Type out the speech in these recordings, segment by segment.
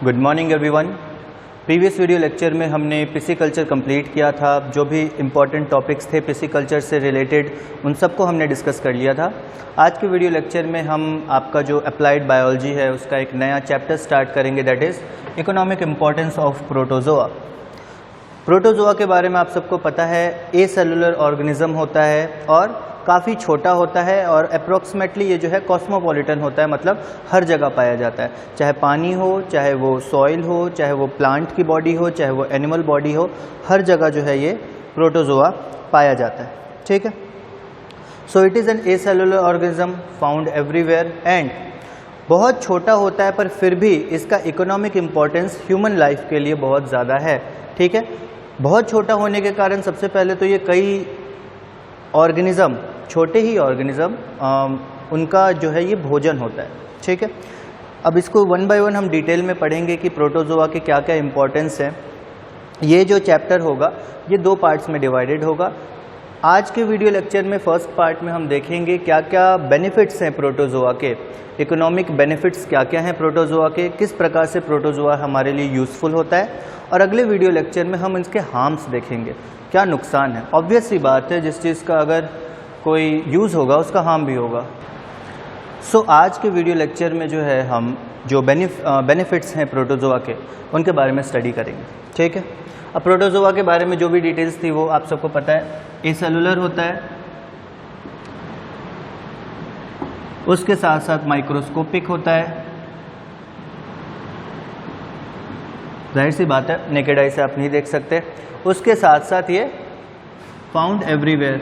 Good morning everyone. Previous video lecture में हमने pisciculture complete किया था। जो भी इम्पॉर्टेंट टॉपिक्स थे पिसिकल्चर से रिलेटेड उन सबको हमने डिस्कस कर लिया था। आज के वीडियो लेक्चर में हम आपका जो अप्लाइड बायोलॉजी है उसका एक नया चैप्टर स्टार्ट करेंगे, that is economic importance of protozoa. Protozoa के बारे में आप सबको पता है, ए सेलुलर ऑर्गेनिज्म होता है और काफ़ी छोटा होता है और अप्रॉक्सीमेटली ये जो है कॉस्मोपॉलिटन होता है, मतलब हर जगह पाया जाता है, चाहे पानी हो, चाहे वो सॉइल हो, चाहे वो प्लांट की बॉडी हो, चाहे वो एनिमल बॉडी हो, हर जगह जो है ये प्रोटोजोआ पाया जाता है। ठीक है, so it is an acellular organism found everywhere and बहुत छोटा होता है पर फिर भी इसका इकोनॉमिक इम्पोर्टेंस ह्यूमन लाइफ के लिए बहुत ज़्यादा है। ठीक है, बहुत छोटा होने के कारण सबसे पहले तो ये कई ऑर्गेनिज़म, छोटे ही ऑर्गेनिज़म, उनका जो है ये भोजन होता है। ठीक है, अब इसको वन बाय वन हम डिटेल में पढ़ेंगे कि प्रोटोजोआ के क्या क्या इम्पोर्टेंस है। ये जो चैप्टर होगा ये दो पार्ट्स में डिवाइडेड होगा। आज के वीडियो लेक्चर में फर्स्ट पार्ट में हम देखेंगे क्या क्या बेनिफिट्स हैं प्रोटोजोआ के, इकोनॉमिक बेनिफिट्स क्या क्या हैं प्रोटोजोआ के, किस प्रकार से प्रोटोजोआ हमारे लिए यूज़फुल होता है, और अगले वीडियो लेक्चर में हम इसके हार्म्स देखेंगे, क्या नुकसान है। ऑब्वियस सी बात है, जिस चीज़ का अगर कोई यूज़ होगा उसका हार्म भी होगा। सो आज के वीडियो लेक्चर में जो है हम जो बेनिफिट्स हैं प्रोटोजोआ के उनके बारे में स्टडी करेंगे। ठीक है, अब प्रोटोजोआ के बारे में जो भी डिटेल्स थी वो आप सबको पता है। ए सेलुलर होता है, उसके साथ साथ माइक्रोस्कोपिक होता है। जाहिर सी बात है नेकेड आई से आप नहीं देख सकते। उसके साथ साथ ये फाउंड एवरीवेयर,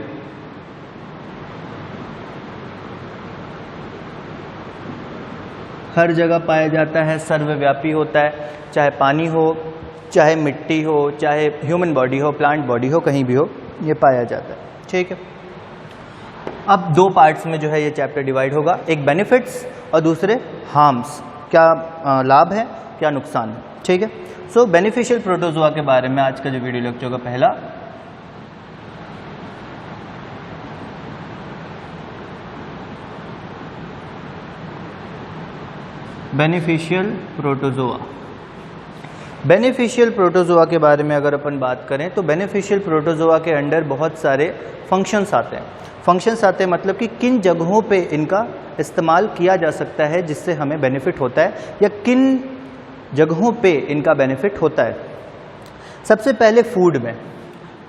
हर जगह पाया जाता है, सर्वव्यापी होता है, चाहे पानी हो, चाहे मिट्टी हो, चाहे ह्यूमन बॉडी हो, प्लांट बॉडी हो, कहीं भी हो ये पाया जाता है। ठीक है, अब दो पार्ट्स में जो है ये चैप्टर डिवाइड होगा, एक बेनिफिट्स और दूसरे हार्म्स, क्या लाभ है क्या नुकसान है। ठीक है, सो बेनिफिशियल प्रोटोजोआ के बारे में आज का जो वीडियो लेक्चर का पहला, बेनिफिशियल प्रोटोजोआ। बेनिफिशियल प्रोटोजोआ के बारे में अगर अपन बात करें तो बेनिफिशियल प्रोटोजोआ के अंडर बहुत सारे फंक्शंस आते हैं। फंक्शंस आते हैं मतलब कि किन जगहों पे इनका इस्तेमाल किया जा सकता है जिससे हमें बेनिफिट होता है, या किन जगहों पे इनका बेनिफिट होता है। सबसे पहले फूड में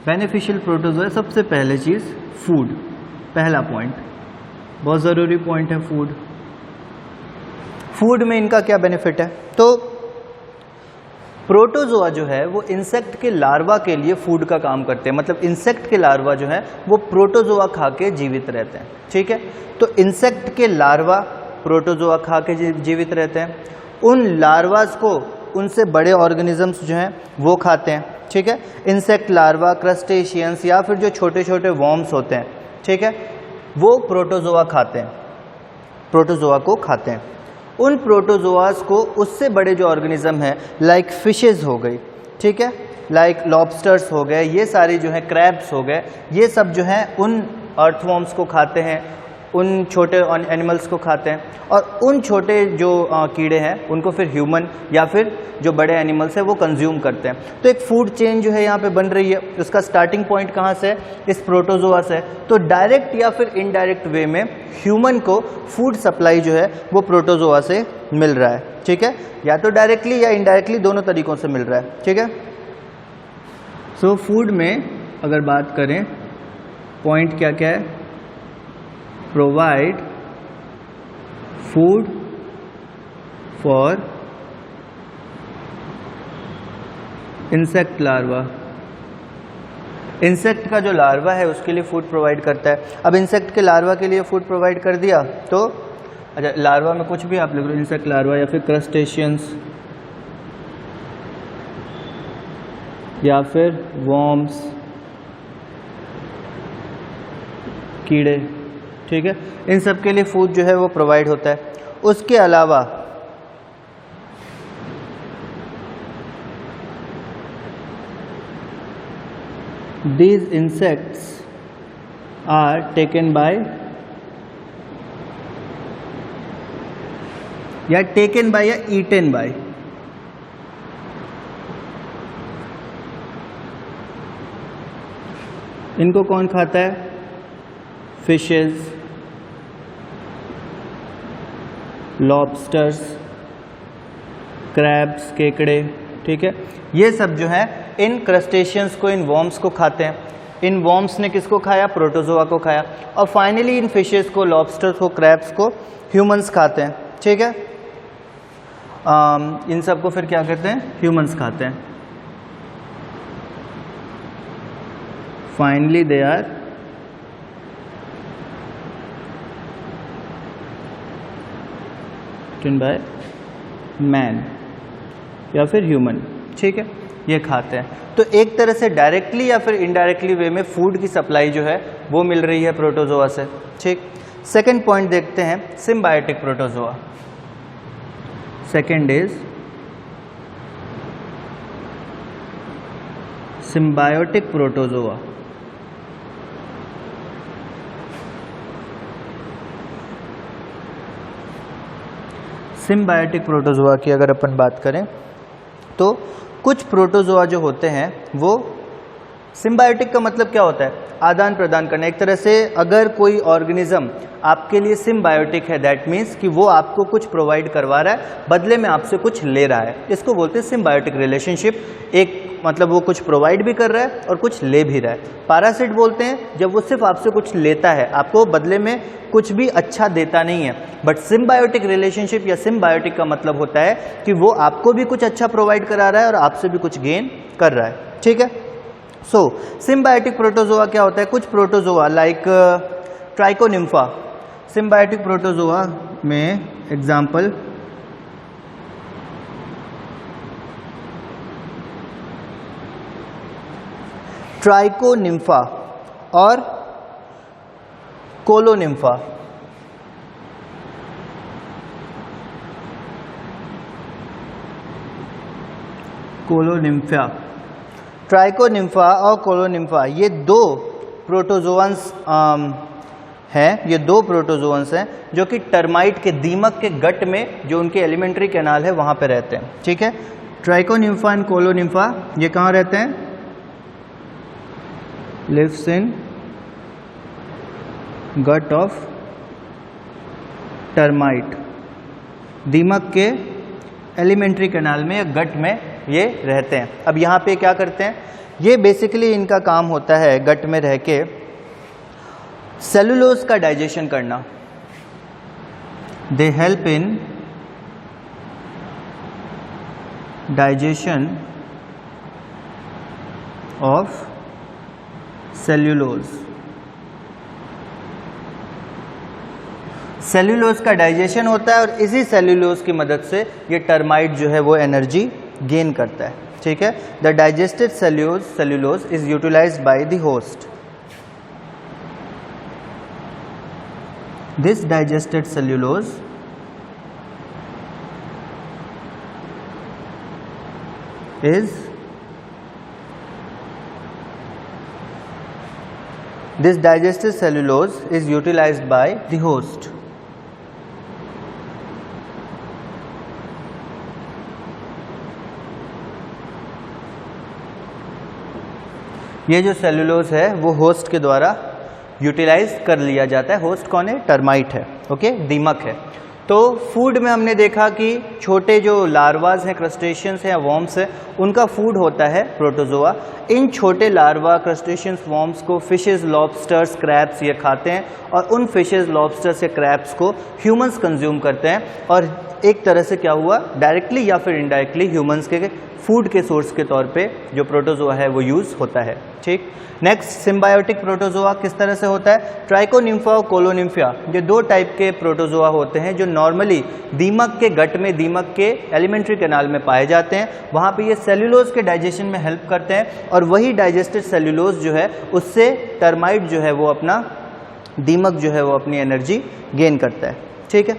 बेनिफिशियल प्रोटोजोआ, सबसे पहले चीज़ फूड, पहला पॉइंट, बहुत ज़रूरी पॉइंट है फूड। फूड में इनका क्या बेनिफिट है, तो प्रोटोजोआ जो है वो इंसेक्ट के लार्वा के लिए फूड का काम करते हैं, मतलब इंसेक्ट के लार्वा जो है वो प्रोटोजोआ खा के जीवित रहते हैं। ठीक है, तो इंसेक्ट के लार्वा प्रोटोजोआ खा के जीवित रहते हैं। उन लार्वास को उनसे बड़े ऑर्गेनिजम्स जो हैं वो खाते हैं। ठीक है, इंसेक्ट लार्वा, क्रस्टेशियंस या फिर जो छोटे छोटे वॉर्म्स होते हैं, ठीक है, वो प्रोटोजोआ खाते हैं, प्रोटोजोआ को खाते हैं। उन प्रोटोजोआस को उससे बड़े जो ऑर्गेनिज्म हैं लाइक फिशेस हो गई, ठीक है, लाइक लॉबस्टर्स हो गए, ये सारी जो है क्रैब्स हो गए, ये सब जो हैं उन अर्थवॉर्म्स को खाते हैं, उन छोटे एनिमल्स को खाते हैं, और उन छोटे जो कीड़े हैं उनको फिर ह्यूमन या फिर जो बड़े एनिमल्स हैं वो कंज्यूम करते हैं। तो एक फूड चेन जो है यहाँ पे बन रही है। उसका स्टार्टिंग पॉइंट कहाँ से, इस प्रोटोजोआ से। तो डायरेक्ट या फिर इनडायरेक्ट वे में ह्यूमन को फूड सप्लाई जो है वो प्रोटोजोआ से मिल रहा है। ठीक है, या तो डायरेक्टली या इनडायरेक्टली, दोनों तरीकों से मिल रहा है। ठीक है, सो फूड में अगर बात करें पॉइंट क्या क्या है, provide food for insect larva. Insect का जो लार्वा है उसके लिए फूड प्रोवाइड करता है। अब इंसेक्ट के लार्वा के लिए फूड प्रोवाइड कर दिया तो अच्छा, लार्वा में कुछ भी आप लिख लो, इंसेक्ट लार्वा या फिर क्रस्टेशियंस या फिर वॉर्म्स, कीड़े। ठीक है, इन सब के लिए फूड जो है वो प्रोवाइड होता है। उसके अलावा these insects are taken by या टेकन बाय या ईटन बाय, इनको कौन खाता है? फिशेस, लॉबस्टर्स, क्रैब्स, केकड़े, ठीक है, ये सब जो है इन क्रस्टेशियंस को, इन वॉर्म्स को खाते हैं। इन वॉर्म्स ने किसको खाया? प्रोटोजोआ को खाया। और फाइनली इन फिशेस को, लॉबस्टर्स को, क्रैब्स को ह्यूमंस खाते हैं, ठीक है। इन सब को फिर क्या कहते हैं? ह्यूमंस खाते हैं। Finally they are eaten by man या फिर ह्यूमन, ठीक है, ये खाते हैं। तो एक तरह से डायरेक्टली या फिर इनडायरेक्टली वे में फूड की सप्लाई जो है वो मिल रही है प्रोटोजोआ से, ठीक। सेकंड पॉइंट देखते हैं, symbiotic protozoa. Second is symbiotic protozoa. Symbiotic protozoa की अगर अपन बात करें तो कुछ प्रोटोजोआ जो होते हैं वो, सिम्बायोटिक का मतलब क्या होता है? आदान प्रदान करना। एक तरह से अगर कोई ऑर्गेनिज्म आपके लिए सिम्बायोटिक है, दैट मीन्स कि वो आपको कुछ प्रोवाइड करवा रहा है, बदले में आपसे कुछ ले रहा है, इसको बोलते हैं सिम्बायोटिक रिलेशनशिप। एक मतलब वो कुछ प्रोवाइड भी कर रहा है और कुछ ले भी रहा है। पैरासिट बोलते हैं जब वो सिर्फ आपसे कुछ लेता है, आपको बदले में कुछ भी अच्छा देता नहीं है। बट सिम्बायोटिक रिलेशनशिप या सिम्बायोटिक का मतलब होता है कि वो आपको भी कुछ अच्छा प्रोवाइड करा रहा है और आपसे भी कुछ गेन कर रहा है, ठीक है। सो सिम्बायोटिक प्रोटोजोआ क्या होता है? कुछ protozoa like Trichonympha, symbiotic protozoa में एग्जाम्पल ट्राइकोनिम्फा और कोलोनिम्फा। कोलोनिम्फा, ट्राइकोनिम्फा और कोलोनिम्फा, ये दो प्रोटोजोअन्स हैं। ये दो प्रोटोजोअन्स हैं जो कि टर्माइट के, दीमक के गट में जो उनके एलिमेंट्री कैनाल है वहां पे रहते हैं, ठीक है। ट्राइकोनिम्फा एंड कोलोनिम्फा ये कहाँ रहते हैं? Lives in gut of termite, दीमक के एलिमेंट्री कैनाल में या गट में ये रहते हैं। अब यहाँ पे क्या करते हैं? ये बेसिकली इनका काम होता है गट में रह के सेलुलोज का डाइजेशन करना। They help in digestion of cellulose. Cellulose का डाइजेशन होता है और इसी सेल्यूलोज की मदद से ये टर्माइट जो है वो एनर्जी गेन करता है, ठीक है। The digested cellulose is utilized by the host. This digested cellulose is utilized by the host. ये जो सेलुलोज है वो होस्ट के द्वारा यूटिलाइज कर लिया जाता है। होस्ट कौन है? टर्माइट है, ओके, दीमक है। तो फूड में हमने देखा कि छोटे जो लार्वाज हैं, क्रस्टेशियंस हैं, वॉर्म्स हैं, उनका फूड होता है प्रोटोजोआ। इन छोटे लार्वा, क्रस्टेशियंस, वॉर्म्स को फिशेस, लॉबस्टर्स, क्रैब्स ये खाते हैं और उन फिशेस, लॉबस्टर्स या क्रैब्स को ह्यूमंस कंज्यूम करते हैं। और एक तरह से क्या हुआ, डायरेक्टली या फिर इनडायरेक्टली ह्यूमंस के फूड के सोर्स के तौर पे जो प्रोटोजोआ है वो यूज होता है, ठीक। नेक्स्ट, सिम्बायोटिक प्रोटोजोआ किस तरह से होता है? ट्राइकोनिम्फा और कोलोनिम्फा, ये दो टाइप के प्रोटोजोआ होते हैं जो नॉर्मली दीमक के गट में, दीमक के एलिमेंट्री कैनाल में पाए जाते हैं। वहाँ पे ये सेल्यूलोज के डाइजेशन में हेल्प करते हैं और वही डाइजेस्टेड सेल्यूलोज जो है उससे टर्माइट जो है वो अपना, दीमक जो है वो अपनी एनर्जी गेन करता है, ठीक है।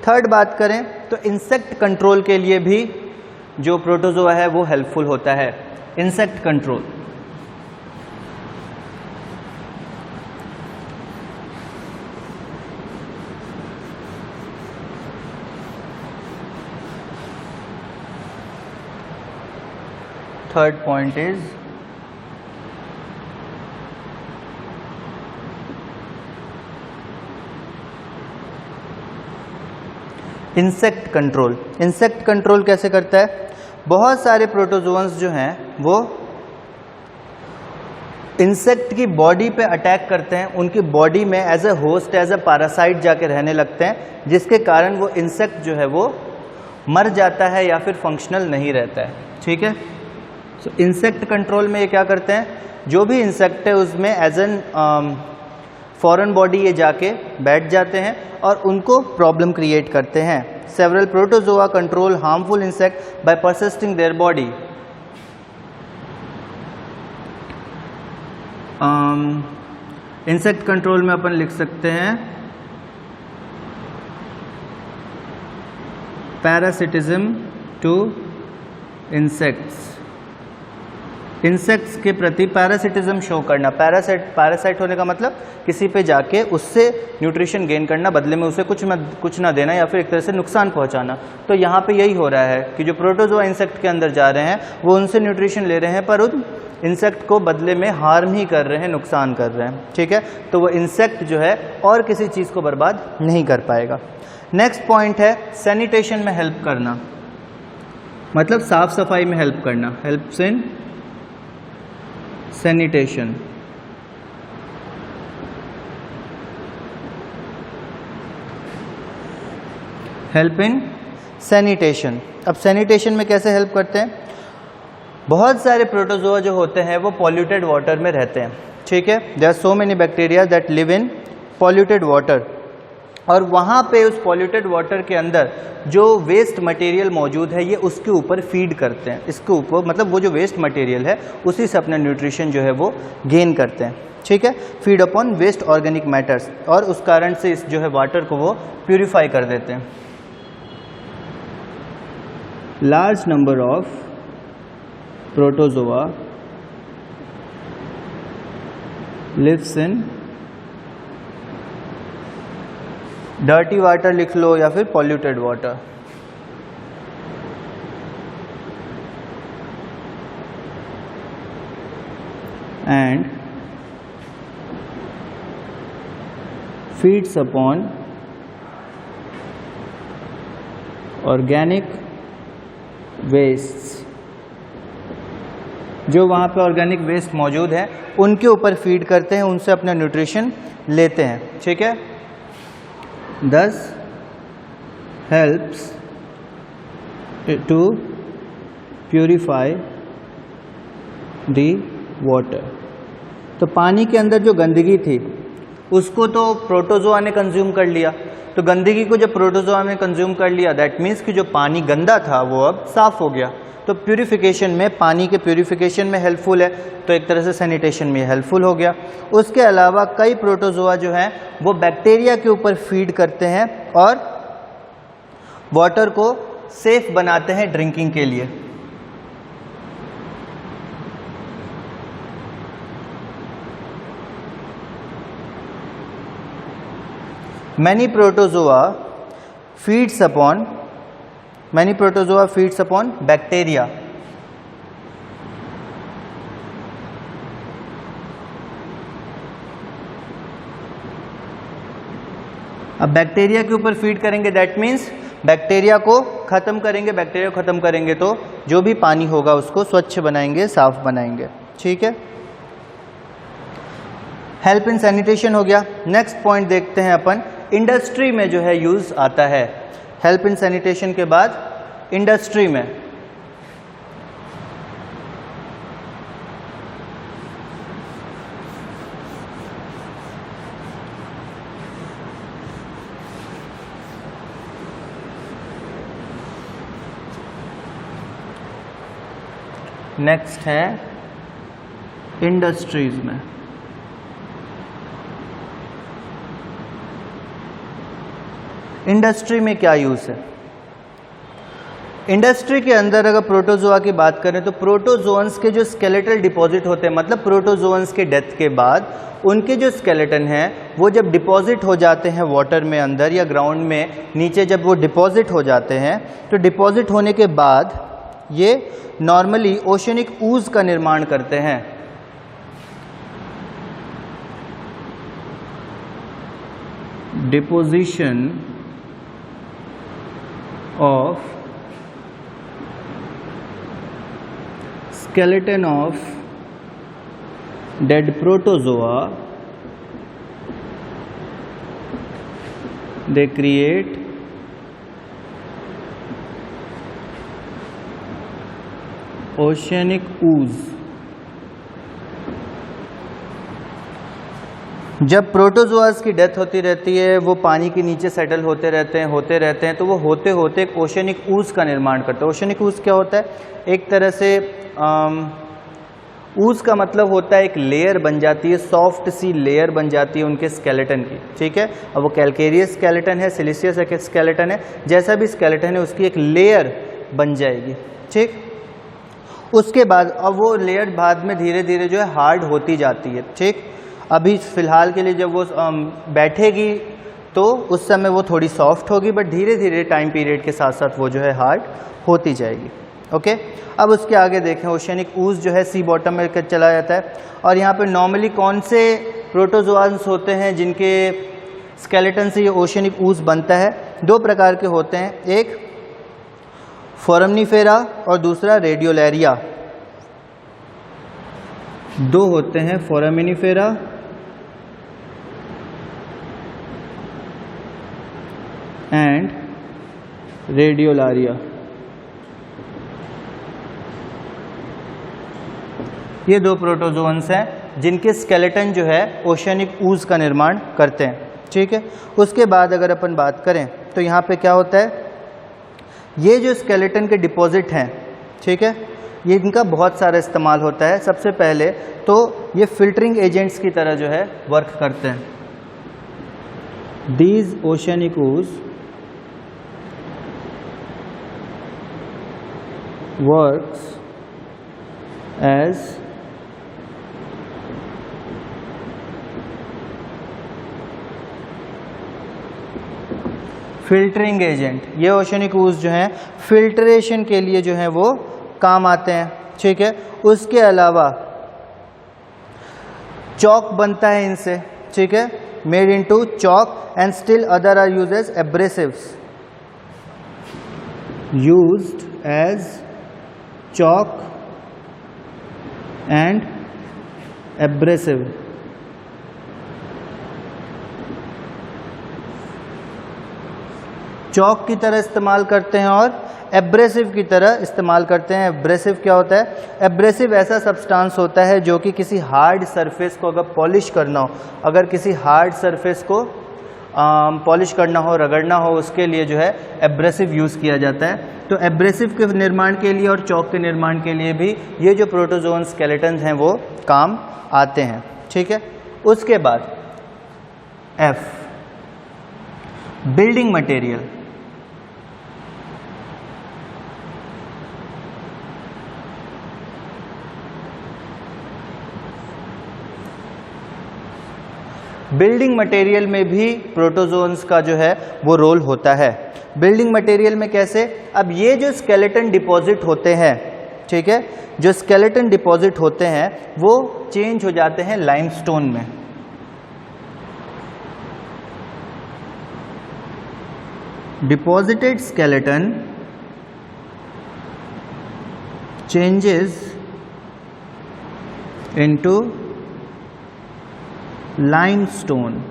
थर्ड बात करें तो इंसेक्ट कंट्रोल के लिए भी जो प्रोटोजोआ है वो हेल्पफुल होता है। Insect control, third point is insect control. Insect control कैसे करता है? बहुत सारे प्रोटोजोअन्स जो हैं वो इंसेक्ट की बॉडी पे अटैक करते हैं, उनकी बॉडी में as a host, as a parasite जाके रहने लगते हैं, जिसके कारण वो इंसेक्ट जो है वो मर जाता है या फिर फंक्शनल नहीं रहता है। ठीक है, सो इंसेक्ट कंट्रोल में ये क्या करते हैं, जो भी इंसेक्ट है उसमें एज एन फॉरेन बॉडी ये जाके बैठ जाते हैं और उनको प्रॉब्लम क्रिएट करते हैं। Several protozoa control harmful insect by persisting their body. Insect control में अपन लिख सकते हैं पैरासिटिज्म टू इंसेक्ट्स। इंसेक्ट्स के प्रति पैरासिटिज्म शो करना। पैरासाइट होने का मतलब किसी पे जाके उससे न्यूट्रिशन गेन करना, बदले में उसे कुछ ना देना या फिर एक तरह से नुकसान पहुंचाना। तो यहाँ पे यही हो रहा है कि जो प्रोटोजोआ इंसेक्ट के अंदर जा रहे हैं वो उनसे न्यूट्रिशन ले रहे हैं, पर उन इंसेक्ट को बदले में हार्म ही कर रहे हैं, नुकसान कर रहे हैं। ठीक है, तो वो इंसेक्ट जो है और किसी चीज़ को बर्बाद नहीं कर पाएगा। नेक्स्ट पॉइंट है सैनिटेशन में हेल्प करना, मतलब साफ सफाई में हेल्प करना। Helps in sanitation. Help in sanitation. अब सैनिटेशन में कैसे हेल्प करते हैं? बहुत सारे प्रोटोजोआ जो होते हैं वो पॉल्यूटेड वाटर में रहते हैं। ठीक है, there are so many bacteria that live in polluted water, और वहाँ पे उस पॉल्यूटेड वाटर के अंदर जो वेस्ट मटेरियल मौजूद है ये उसके ऊपर फीड करते हैं। इसके ऊपर मतलब वो जो वेस्ट मटेरियल है उसी से अपना न्यूट्रिशन जो है वो गेन करते हैं। ठीक है, feed upon waste organic matters, और उस कारण से इस जो है वाटर को वो प्यूरिफाई कर देते हैं। Large number of protozoa lives in dirty water लिख लो या फिर polluted water. And feeds upon organic waste. जो वहाँ पे ऑर्गेनिक वेस्ट मौजूद है उनके ऊपर फीड करते हैं, उनसे अपना न्यूट्रिशन लेते हैं। ठीक है, thus helps to purify the water। तो पानी के अंदर जो गंदगी थी उसको तो प्रोटोजोआ ने कंज्यूम कर लिया, तो गंदगी को जब प्रोटोजोआ ने कंज्यूम कर लिया दैट मीन्स कि जो पानी गंदा था वो अब साफ हो गया। तो प्यूरिफिकेशन में, पानी के प्यूरिफिकेशन में हेल्पफुल है, तो एक तरह से सैनिटेशन में हेल्पफुल हो गया। उसके अलावा कई प्रोटोजोआ जो हैं वो बैक्टीरिया के ऊपर फीड करते हैं और वाटर को सेफ बनाते हैं ड्रिंकिंग के लिए। Many protozoa feeds upon bacteria। अब बैक्टीरिया के ऊपर फीड करेंगे दैट मीन्स बैक्टीरिया को खत्म करेंगे। बैक्टीरिया को खत्म करेंगे तो जो भी पानी होगा उसको स्वच्छ बनाएंगे, साफ बनाएंगे। ठीक है, हेल्प इन सैनिटेशन हो गया। नेक्स्ट पॉइंट देखते हैं अपन, इंडस्ट्री में जो है यूज आता है। हेल्प इन सैनिटेशन के बाद इंडस्ट्री में नेक्स्ट है इंडस्ट्रीज में। इंडस्ट्री में क्या यूज है? इंडस्ट्री के अंदर अगर प्रोटोजोआ की बात करें तो प्रोटोजोअन्स के जो स्केलेटल डिपॉजिट होते हैं, मतलब प्रोटोजोअन्स के डेथ के बाद उनके जो स्केलेटन हैं वो जब डिपॉजिट हो जाते हैं वाटर में अंदर या ग्राउंड में नीचे, जब वो डिपॉजिट हो जाते हैं तो डिपॉजिट होने के बाद ये नॉर्मली ओशनिक ऊज का निर्माण करते हैं। Deposition of skeleton of dead protozoa, they create oceanic ooze। जब प्रोटोजोआस की डेथ होती रहती है, वो पानी के नीचे सेटल होते रहते हैं, तो वो होते होते एक ओशनिक ऊज का निर्माण करते हैं। ओशनिक ऊज क्या होता है? एक तरह से ऊज का मतलब होता है एक लेयर बन जाती है, सॉफ्ट सी लेयर बन जाती है उनके स्केलेटन की, ठीक है। अब वो कैल्केरियस स्केलेटन है, सिलिशियस स्केलेटन है, जैसा भी स्केलेटन है उसकी एक लेयर बन जाएगी, ठीक। उसके बाद अब वो लेयर बाद में धीरे धीरे जो है हार्ड होती जाती है, ठीक। अभी फिलहाल के लिए जब वो बैठेगी तो उस समय वो थोड़ी सॉफ्ट होगी, बट धीरे धीरे टाइम पीरियड के साथ साथ वो जो है हार्ड होती जाएगी, ओके। अब उसके आगे देखें, ओशनिक ऊज जो है सी बॉटम में चला जाता है। और यहाँ पे नॉर्मली कौन से प्रोटोजोआन्स होते हैं जिनके स्केलेटन से ये ओशनिक ऊज बनता है? दो प्रकार के होते हैं, एक फोरामिनिफेरा और दूसरा रेडियोलैरिया। दो होते हैं, फोरामिनिफेरा एंड रेडियोलारिया। ये दो प्रोटोजोन्स हैं जिनके स्केलेटन जो है ओशनिक ऊज का निर्माण करते हैं, ठीक है। उसके बाद अगर अपन बात करें तो यहाँ पे क्या होता है, ये जो स्केलेटन के डिपॉजिट हैं, ठीक है, ये इनका बहुत सारा इस्तेमाल होता है। सबसे पहले तो ये फिल्टरिंग एजेंट्स की तरह जो है वर्क करते हैं। These oceanic ooze works as filtering agent. ये ओशनिक ooze जो हैं फिल्ट्रेशन के लिए जो है वो काम आते हैं, ठीक है। उसके अलावा चॉक बनता है इनसे, ठीक है, made into chalk and still other are used as abrasives, used as chalk and abrasive. Chalk की तरह इस्तेमाल करते हैं और एब्रेसिव की तरह इस्तेमाल करते हैं। एब्रेसिव क्या होता है? एब्रेसिव ऐसा सब्सटेंस होता है जो कि किसी हार्ड सरफेस को अगर पॉलिश करना हो, अगर किसी हार्ड सरफेस को पॉलिश करना हो, रगड़ना हो, उसके लिए जो है एब्रेसिव यूज़ किया जाता है। तो एब्रेसिव के निर्माण के लिए और चॉक के निर्माण के लिए भी ये जो प्रोटोजोन स्केलेटन्स हैं वो काम आते हैं, ठीक है। उसके बाद F, building material. Building material में भी प्रोटोजोन्स का जो है वो रोल होता है। बिल्डिंग मटेरियल में कैसे? अब ये जो स्केलेटन डिपॉजिट होते हैं, ठीक है, जो स्केलेटन डिपॉजिट होते हैं वो चेंज हो जाते हैं लाइमस्टोन में। Deposited skeleton changes into limestone.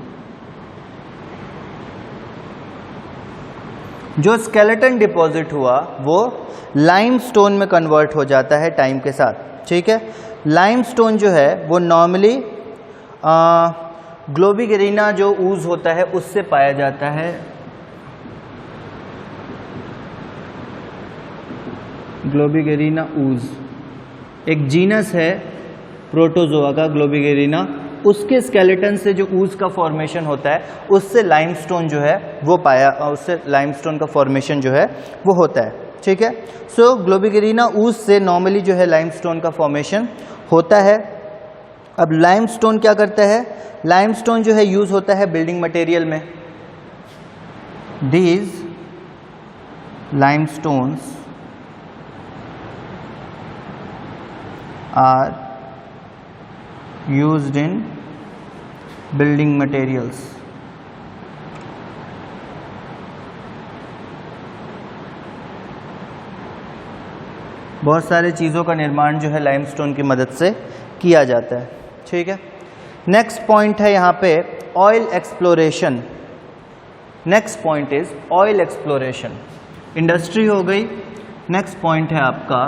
जो स्केलेटन डिपॉजिट हुआ वो लाइमस्टोन में कन्वर्ट हो जाता है टाइम के साथ, ठीक है। लाइमस्टोन जो है वो नॉर्मली ग्लोबिगेरिना जो ऊज होता है उससे पाया जाता है। ग्लोबिगेरिना ऊज एक जीनस है प्रोटोजोआ का, ग्लोबिगेरिना, उसके स्केलेटन से जो ऊज का फॉर्मेशन होता है उससे लाइमस्टोन जो है वो पाया, उससे लाइमस्टोन का फॉर्मेशन जो है वो होता है, ठीक है। सो ग्लोबिगेरिना ऊज से नॉर्मली जो है लाइमस्टोन का फॉर्मेशन होता है। अब लाइमस्टोन क्या करता है? लाइमस्टोन जो है यूज होता है बिल्डिंग मटेरियल में। These limestones are used in building materials. बहुत सारे चीज़ों का निर्माण जो है लाइमस्टोन की मदद से किया जाता है। ठीक है, नेक्स्ट पॉइंट है यहाँ पे oil exploration. Next point is oil exploration. Industry हो गई, नेक्स्ट पॉइंट है आपका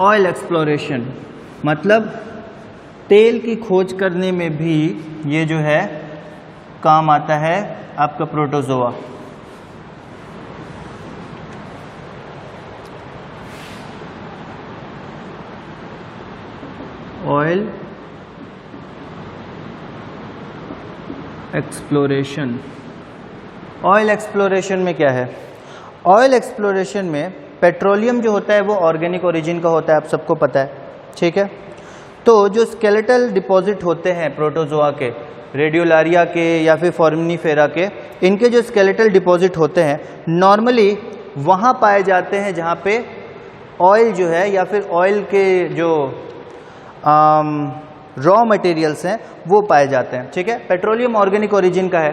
ऑयल एक्सप्लोरेशन, मतलब तेल की खोज करने में भी ये जो है काम आता है आपका protozoa. Oil exploration. Oil exploration में क्या है? ऑयल एक्सप्लोरेशन में पेट्रोलियम जो होता है वो ऑर्गेनिक ओरिजिन का होता है, आप सबको पता है। ठीक है, तो जो स्केलेटल डिपॉजिट होते हैं प्रोटोजोआ के, रेडियोलारिया के या फिर फोरामिनीफेरा के, इनके जो स्केलेटल डिपॉजिट होते हैं नॉर्मली वहाँ पाए जाते हैं जहाँ पे ऑयल जो है या फिर ऑयल के जो रॉ मटेरियल्स हैं वो पाए जाते हैं। ठीक है, पेट्रोलियम ऑर्गेनिक ओरिजिन का है।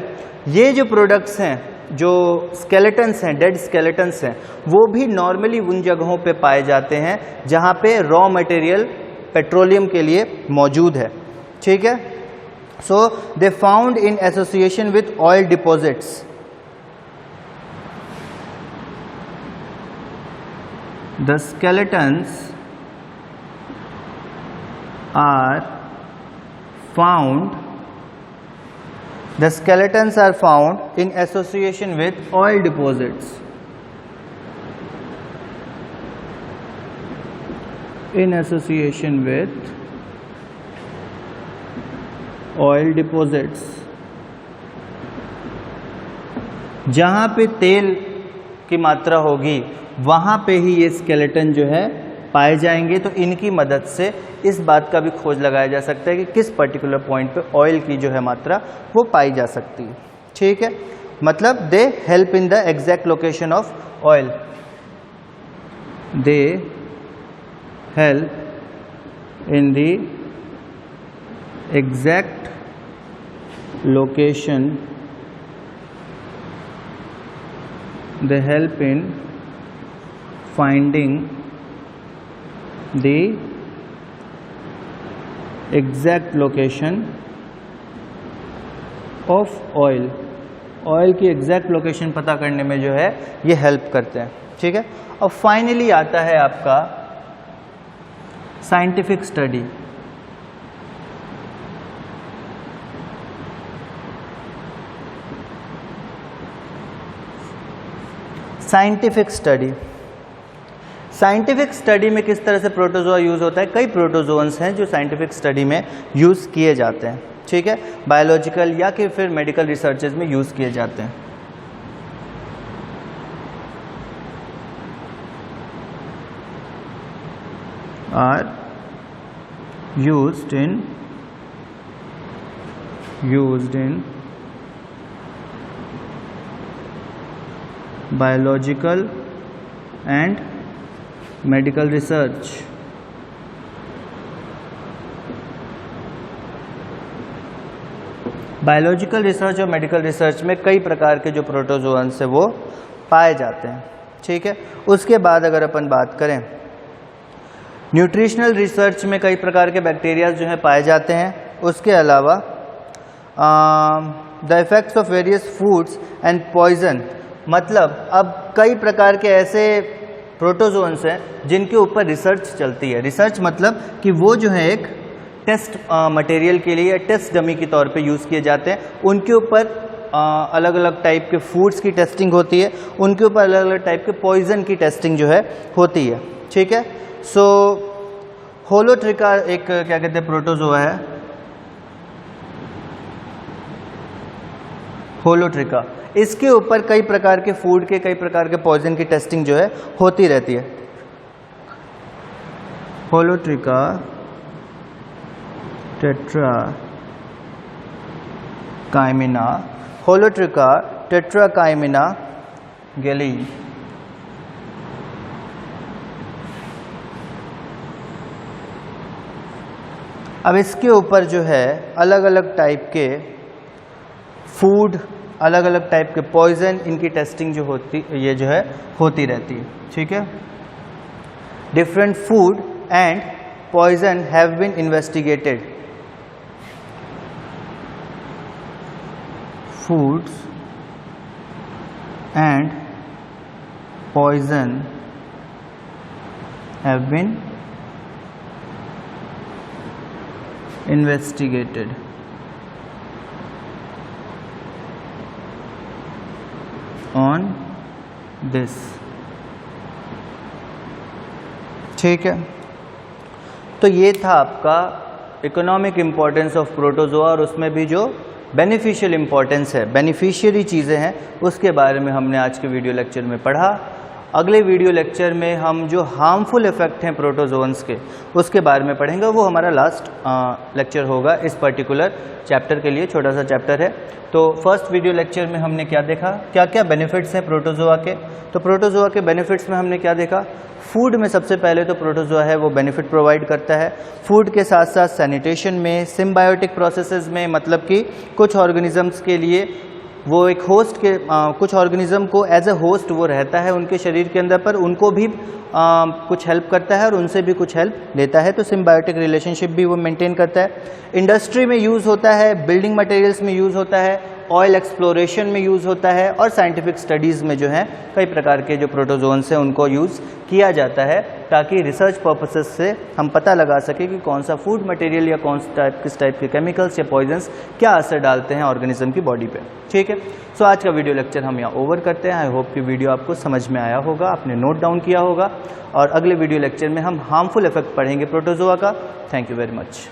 ये जो प्रोडक्ट्स हैं, जो स्केलेटन्स हैं, डेड स्केलेटन्स हैं, वो भी नॉर्मली उन जगहों पे पाए जाते हैं जहाँ पे रॉ मटेरियल पेट्रोलियम के लिए मौजूद है। ठीक है, so they found in association with oil deposits. The skeletons are found in association with oil deposits. In association with oil deposits. जहाँ पे तेल की मात्रा होगी वहाँ पे ही ये स्केलेटन जो है पाए जाएंगे। तो इनकी मदद से इस बात का भी खोज लगाया जा सकता है कि किस पर्टिकुलर पॉइंट पे ऑयल की जो है मात्रा वो पाई जा सकती है। ठीक है, मतलब they help in the exact location of oil. They help in the exact location, they help in finding the exact location of oil। Oil की एग्जैक्ट लोकेशन पता करने में जो है ये हेल्प करते हैं। ठीक है, और फाइनली आता है आपका scientific study. Scientific study, scientific study में किस तरह से प्रोटोजोआ यूज़ होता है? कई प्रोटोजोन्स हैं जो साइंटिफिक स्टडी में यूज़ किए जाते हैं। ठीक है, बायोलॉजिकल या कि फिर मेडिकल रिसर्चेज में यूज़ किए जाते हैं। Are used in biological and medical research. Biological research और मेडिकल रिसर्च में कई प्रकार के जो प्रोटोजोअन्स है वो पाए जाते हैं। ठीक है, उसके बाद अगर अपन बात करें न्यूट्रिशनल रिसर्च में कई प्रकार के बैक्टीरिया जो है पाए जाते हैं। उसके अलावा the effects of various foods and poison, मतलब अब कई प्रकार के ऐसे प्रोटोजोन्स हैं जिनके ऊपर रिसर्च चलती है। रिसर्च मतलब कि वो जो है एक टेस्ट मटेरियल के लिए या टेस्ट डमी के तौर पे यूज़ किए जाते हैं। उनके ऊपर अलग अलग टाइप के फूड्स की टेस्टिंग होती है, उनके ऊपर अलग अलग टाइप के पॉइजन की टेस्टिंग जो है होती है। ठीक है, सो होलोट्रिका एक क्या कहते हैं प्रोटोजोआ है, होलोट्रिका। इसके ऊपर कई प्रकार के फूड के, कई प्रकार के पॉइजन की टेस्टिंग जो है होती रहती है। होलोट्रिका टेट्राकाइमिना, होलोट्रिका टेट्राकाइमिना गैली। अब इसके ऊपर जो है अलग अलग टाइप के फूड, अलग अलग टाइप के पॉइजन, इनकी टेस्टिंग जो होती ये जो है होती रहती है। ठीक है, different food and poison have been investigated. Foods and poison have been investigated. On this. ठीक है, तो ये था आपका इकोनॉमिक इम्पोर्टेंस ऑफ प्रोटोजोआ और उसमें भी जो बेनिफिशियल इम्पोर्टेंस है, बेनिफिशियरी चीज़ें हैं, उसके बारे में हमने आज के वीडियो लेक्चर में पढ़ा। अगले वीडियो लेक्चर में हम जो हार्मफुल इफेक्ट हैं प्रोटोजोन्स के उसके बारे में पढ़ेंगे। वो हमारा लास्ट लेक्चर होगा इस पर्टिकुलर चैप्टर के लिए, छोटा सा चैप्टर है। तो फर्स्ट वीडियो लेक्चर में हमने क्या देखा, क्या क्या बेनिफिट्स हैं प्रोटोजोआ के। तो प्रोटोजोआ के बेनिफिट्स में हमने क्या देखा, फूड में सबसे पहले तो प्रोटोजोआ है वो बेनिफिट प्रोवाइड करता है। फूड के साथ साथ सैनिटेशन में, सिम्बायोटिक प्रोसेसेस में, मतलब कि कुछ ऑर्गेनिजम्स के लिए वो एक होस्ट के कुछ ऑर्गेनिज्म को एज अ होस्ट वो रहता है उनके शरीर के अंदर, पर उनको भी कुछ हेल्प करता है और उनसे भी कुछ हेल्प लेता है, तो सिम्बायोटिक रिलेशनशिप भी वो मेंटेन करता है। इंडस्ट्री में यूज़ होता है, बिल्डिंग मटेरियल्स में यूज़ होता है, ऑयल एक्सप्लोरेशन में यूज़ होता है और साइंटिफिक स्टडीज़ में जो है कई प्रकार के जो प्रोटोजोन्स हैं उनको यूज़ किया जाता है, ताकि रिसर्च पर्पसेस से हम पता लगा सके कि कौन सा फूड मटेरियल या कौन सा किस टाइप के केमिकल्स या पॉइजन्स क्या असर डालते हैं ऑर्गेनिज्म की बॉडी पे। ठीक है, सो आज का वीडियो लेक्चर हम यहाँ ओवर करते हैं। आई होप कि वीडियो आपको समझ में आया होगा, आपने नोट डाउन किया होगा, और अगले वीडियो लेक्चर में हम हार्मफुल इफेक्ट पढ़ेंगे प्रोटोजोआ का। Thank you very much.